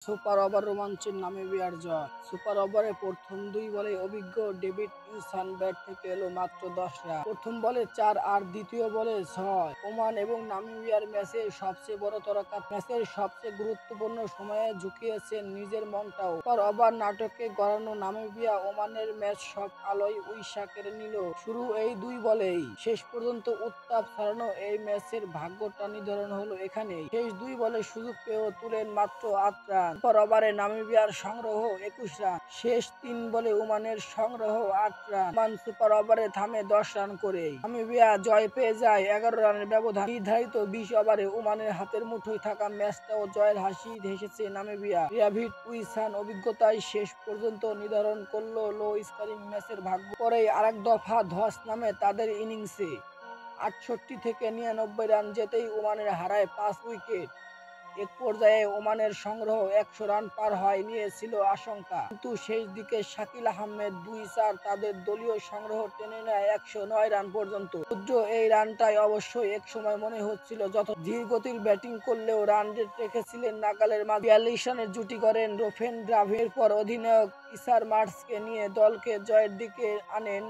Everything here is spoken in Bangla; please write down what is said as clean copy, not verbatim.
সুপার ওভার রোমাঞ্চের নামিবিয়ার জয়। সুপার ওভারে প্রথম ২ বলে অভিজ্ঞ ডেভিড উইলসন ব্যাট থেকে এলো মাত্র ১০ রান। প্রথম বলে ৪ আর দ্বিতীয় বলে ৬। ওমান এবং নামিবিয়ার ম্যাচের সবচেয়ে বড় তারকা ম্যাচের সবচেয়ে গুরুত্বপূর্ণ সময়ে ঝুঁকিয়েছেন নিজের মনটাও। সুপার ওভার নাটকে গড়ানো নামিবিয়া ওমানের ম্যাচ সব আলোয় উইসা কেড়ে নিল শুরু এই ২ বলেই। শেষ পর্যন্ত উত্তাপ ছড়ানো এই ম্যাচের ভাগ্যটা নির্ধারণ হলো এখানেই। শেষ ২ বলে সুযোগ পেয়েও তুলেন মাত্র ৮ রান। সুপার ওভারে নামিবিয়ার সংগ্রহ ২১ রান। শেষ ৩ বলে ওমানের সংগ্রহ ৮ রান। ওমান সুপার ওভারে থামে ১০ রান করেই। নামিবিয়া জয় পেয়ে যায় ১১ রানের ব্যবধান। নির্ধারিত ২০ ওভারে ওমানের হাতের মুঠোয় থাকা ম্যাচটাও জয়ের হাসি হেসেছে নামিবিয়া। ডেভিড উইলসন অভিজ্ঞতায় শেষ পর্যন্ত নির্ধারণ করল লো স্কোরিং ম্যাচের ভাগ্য। পরেই আরেক দফা ধস নামে তাদের ইনিংসে। ৬৮ থেকে ৯৯ রান যেতেই ওমানের হারায় ৫ উইকেট। এক পর্যায়ে ওমানের সংগ্রহ ১০০ রান পার হয়ে নিয়েছিল আশঙ্কা, কিন্তু শেষ দিকে শাকিল আহমেদ ২-৪ তাদের দলীয় সংগ্রহ টেনে নেয় ১০৯ রান পর্যন্ত। ক্ষুদ্র এই রানটাই অবশ্যই একসময় মনে হচ্ছিল ধীরগতির ব্যাটিং করলেও রান রেট রেখেছিলেন নাগালের মাঝে। ৪২ রানের জুটি গড়েন রোফেন ড্রাভিড। এরপর অধিনায়ক ইসার মার্টসকে নিয়ে দলকে জয়ের দিকে আনেন।